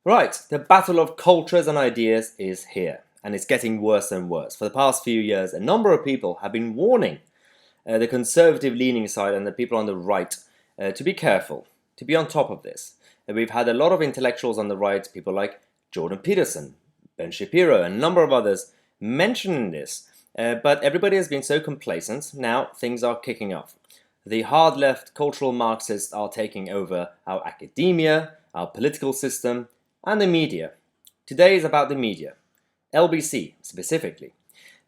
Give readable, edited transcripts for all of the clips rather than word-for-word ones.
Right, the battle of cultures and ideas is here, and it's getting worse and worse. For the past few years, a number of people have been warning the conservative leaning side and the people on the right to be careful, to be on top of this. We've had a lot of intellectuals on the right, people like Jordan Peterson, Ben Shapiro, and a number of others mentioning this, but everybody has been so complacent. Now things are kicking off. The hard left cultural Marxists are taking over our academia, our political system, and the media. Today is about the media, LBC specifically.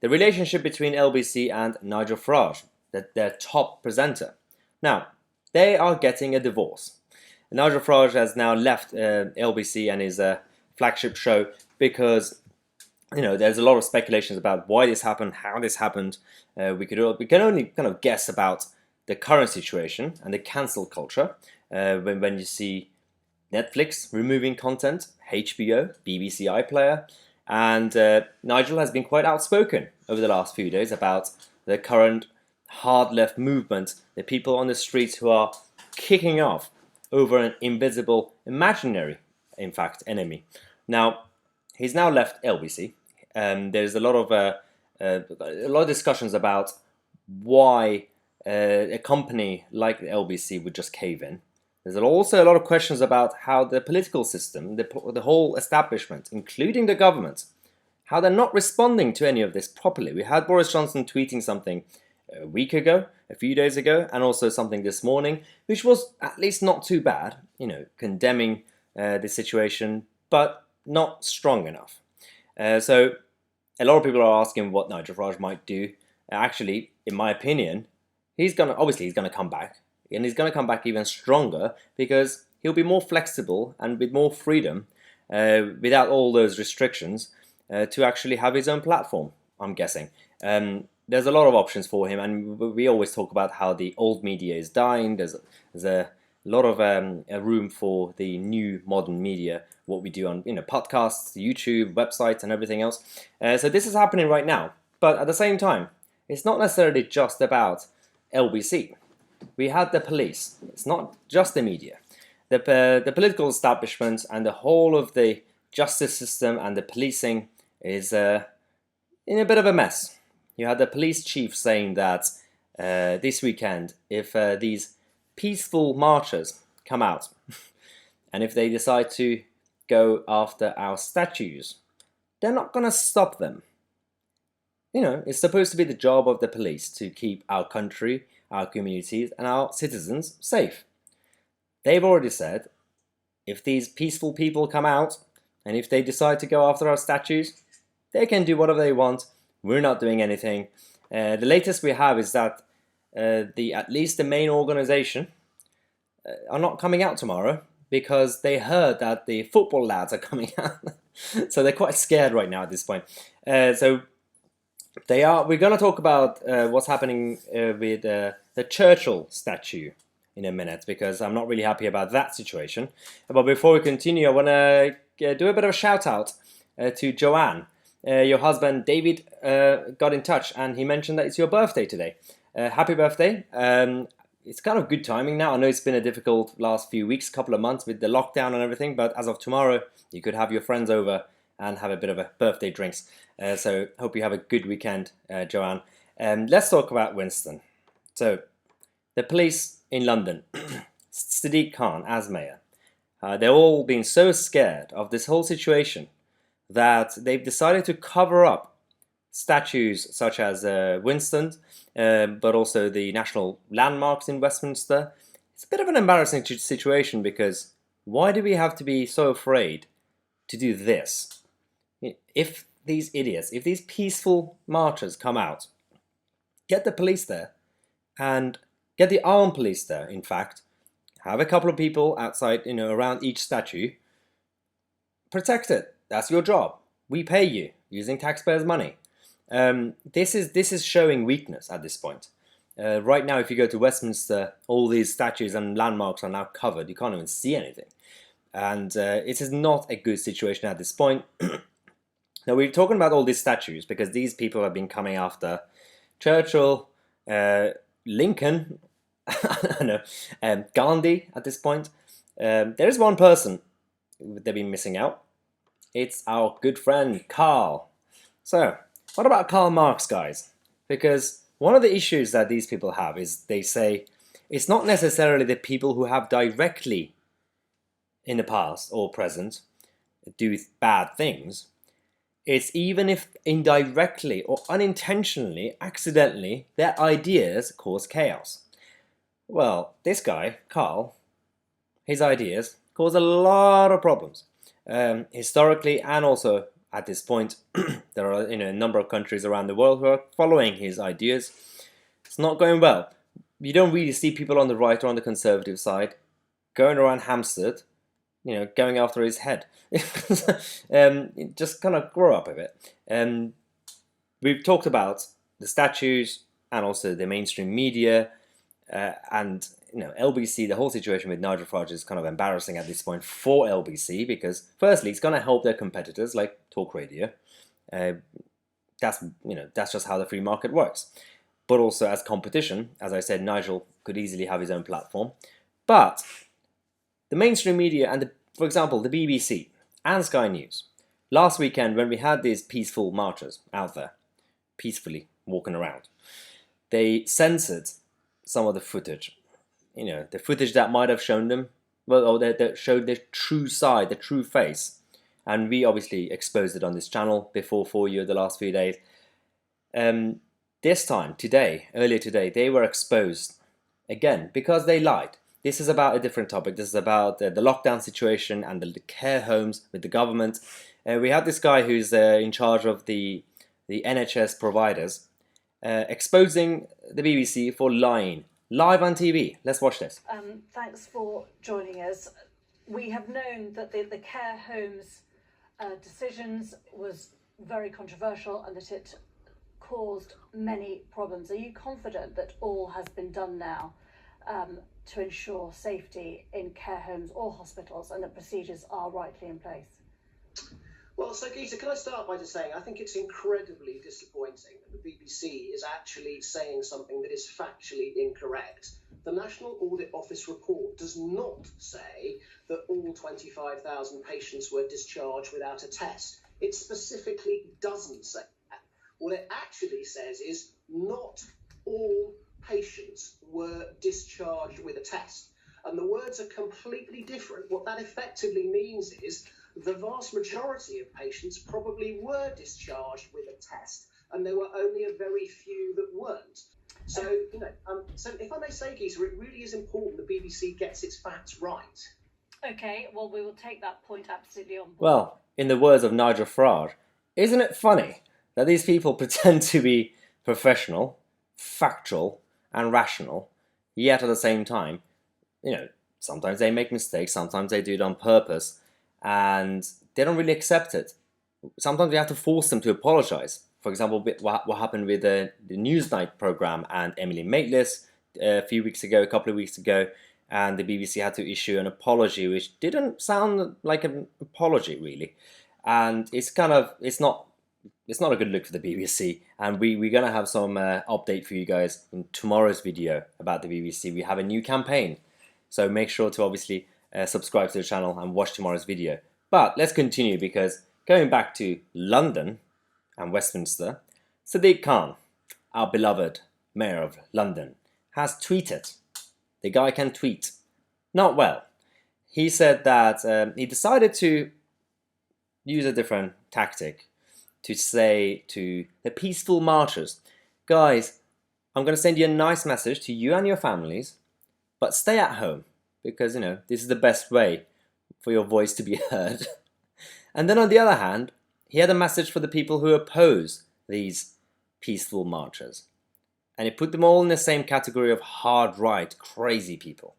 The relationship between LBC and Nigel Farage, their top presenter. Now, they are getting a divorce. Nigel Farage has now left LBC and his flagship show because there's a lot of speculations about why this happened, how this happened. We can only kind of guess about the current situation and the cancel culture when you see Netflix removing content, HBO, BBC iPlayer, and Nigel has been quite outspoken over the last few days about the current hard left movement, the people on the streets who are kicking off over an invisible, imaginary, in fact, enemy. Now, he's now left LBC. There's a lot of discussions about why a company like the LBC would just cave in. There's also a lot of questions about how the political system, the whole establishment, including the government, how they're not responding to any of this properly. We had Boris Johnson tweeting something a week ago, a few days ago, and also something this morning, which was at least not too bad, condemning the situation, but not strong enough. So a lot of people are asking what Nigel Farage might do. Actually, in my opinion, he's gonna come back. And he's going to come back even stronger because he'll be more flexible and with more freedom, without all those restrictions, to actually have his own platform, I'm guessing. There's a lot of options for him, and we always talk about how the old media is dying. There's a lot of room for the new modern media, what we do on podcasts, YouTube, websites, and everything else. So this is happening right now. But at the same time, it's not necessarily just about LBC. We had the police. It's not just the media. The political establishment and the whole of the justice system and the policing is in a bit of a mess. You had the police chief saying that this weekend, if these peaceful marchers come out and if they decide to go after our statues, they're not going to stop them. It's supposed to be the job of the police to keep our country, our communities, and our citizens safe. They've already said, if these peaceful people come out, and if they decide to go after our statues, they can do whatever they want. We're not doing anything. The latest we have is that at least the main organization are not coming out tomorrow because they heard that the football lads are coming out. So they're quite scared right now at this point. So we're going to talk about what's happening with the Churchill statue in a minute, because I'm not really happy about that situation. But before we continue, I want to do a bit of a shout out to Joanne. Your husband David got in touch and he mentioned that it's your birthday today. Happy birthday. It's kind of good timing now. I know it's been a difficult last few weeks, couple of months with the lockdown and everything, but as of tomorrow, you could have your friends over and have a bit of a birthday drinks. So hope you have a good weekend, Joanne. Let's talk about Winston. So the police in London, Sadiq Khan as mayor, they're all been so scared of this whole situation that they've decided to cover up statues such as Winston, but also the national landmarks in Westminster. It's a bit of an embarrassing situation because why do we have to be so afraid to do this? If these idiots, if these peaceful marchers come out, get the police there and get the armed police there, in fact, have a couple of people outside, around each statue, protect it. That's your job. We pay you using taxpayers' money. This is showing weakness at this point. Right now, if you go to Westminster, all these statues and landmarks are now covered. You can't even see anything. And it is not a good situation at this point. Now, we're talking about all these statues because these people have been coming after Churchill, Lincoln, I don't know, Gandhi at this point. There is one person they've been missing out. It's our good friend Karl. So, what about Karl Marx, guys? Because one of the issues that these people have is they say it's not necessarily the people who have directly in the past or present do bad things. It's even if indirectly or unintentionally, accidentally, their ideas cause chaos. Well, this guy, Karl, his ideas cause a lot of problems. Historically and also at this point, there are a number of countries around the world who are following his ideas. It's not going well. You don't really see people on the right or on the conservative side going around Hampstead, going after his head. Just kind of grow up a bit. We've talked about the statues and also the mainstream media and LBC. The whole situation with Nigel Farage is kind of embarrassing at this point for LBC because firstly, it's going to help their competitors like talk radio. That's just how the free market works. But also as competition, as I said, Nigel could easily have his own platform. But the mainstream media and, for example, the BBC and Sky News, last weekend when we had these peaceful marchers out there, peacefully walking around, they censored some of the footage. The footage that might have shown them, or that showed their true side, their true face. And we obviously exposed it on this channel before for you the last few days. This time, earlier today, they were exposed again because they lied. This is about a different topic. This is about the lockdown situation and the care homes with the government. We had this guy who's in charge of the NHS providers exposing the BBC for lying live on TV. Let's watch this. Thanks for joining us. We have known that the care homes decisions was very controversial and that it caused many problems. Are you confident that all has been done now to ensure safety in care homes or hospitals and that procedures are rightly in place? Well, so Geeta, can I start by just saying I think it's incredibly disappointing that the BBC is actually saying something that is factually incorrect. The National Audit Office report does not say that all 25,000 patients were discharged without a test. It specifically doesn't say that. What it actually says is not all patients were discharged with a test. And the words are completely different. What that effectively means is the vast majority of patients probably were discharged with a test, and there were only a very few that weren't. So, so if I may say, Geeta, it really is important the BBC gets its facts right. Okay, well, we will take that point absolutely on board. Well, in the words of Nigel Farage, isn't it funny that these people pretend to be professional, factual, and rational, yet at the same time, sometimes they make mistakes, sometimes they do it on purpose, and they don't really accept it. Sometimes we have to force them to apologize. For example, what happened with the Newsnight program and Emily Maitlis a couple of weeks ago, and the BBC had to issue an apology, which didn't sound like an apology really, and it's not a good look for the BBC. And we're gonna have some update for you guys in tomorrow's video about the BBC. We have a new campaign, so make sure to obviously subscribe to the channel and watch tomorrow's video. But let's continue, because going back to London and Westminster, Sadiq Khan, our beloved Mayor of London, has tweeted. The guy can tweet. Not well. He said that he decided to use a different tactic to say to the peaceful marchers, guys, I'm going to send you a nice message to you and your families, but stay at home, because, this is the best way for your voice to be heard. And then on the other hand, he had a message for the people who oppose these peaceful marchers. And he put them all in the same category of hard right, crazy people.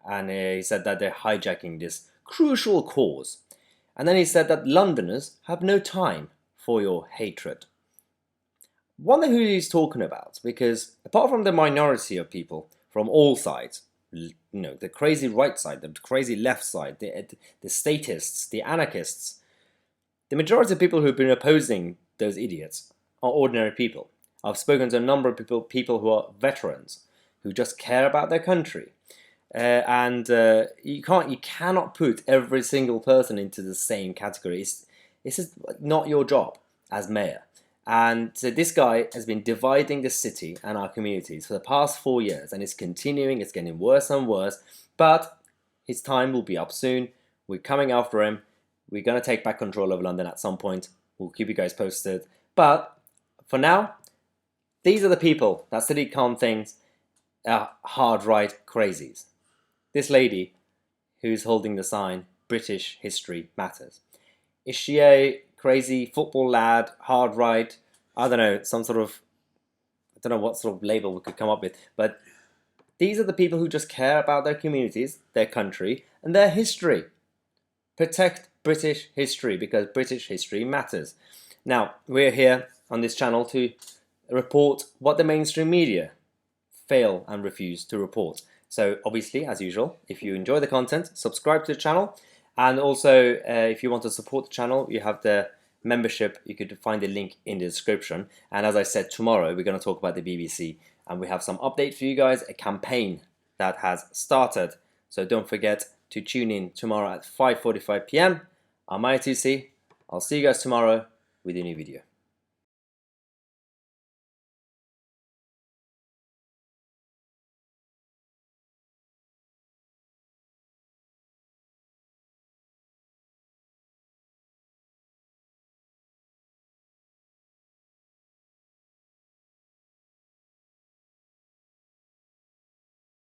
And he said that they're hijacking this crucial cause. And then he said that Londoners have no time for your hatred. Wonder who he's talking about, because apart from the minority of people from all sides, the crazy right side, the crazy left side, the statists, the anarchists, the majority of people who've been opposing those idiots are ordinary people. I've spoken to a number of people who are veterans, who just care about their country. you cannot put every single person into the same category. It's just not your job as mayor. And this guy has been dividing the city and our communities for the past 4 years, and it's continuing. It's getting worse and worse. But his time will be up soon. We're coming after him. We're going to take back control of London at some point. We'll keep you guys posted. But for now, these are the people that City Con thinks are hard right crazies. This lady who's holding the sign, British History Matters. Is she a crazy football lad, hard right? I don't know, I don't know what sort of label we could come up with. But these are the people who just care about their communities, their country, and their history. Protect British history, because British history matters. Now, we're here on this channel to report what the mainstream media fail and refuse to report. So obviously, as usual, if you enjoy the content, subscribe to the channel. And also, if you want to support the channel, you have the membership. You could find the link in the description. And as I said, tomorrow we're going to talk about the BBC. And we have some update for you guys, a campaign that has started. So don't forget to tune in tomorrow at 5:45 p.m. I'm Tousi. I'll see you guys tomorrow with a new video.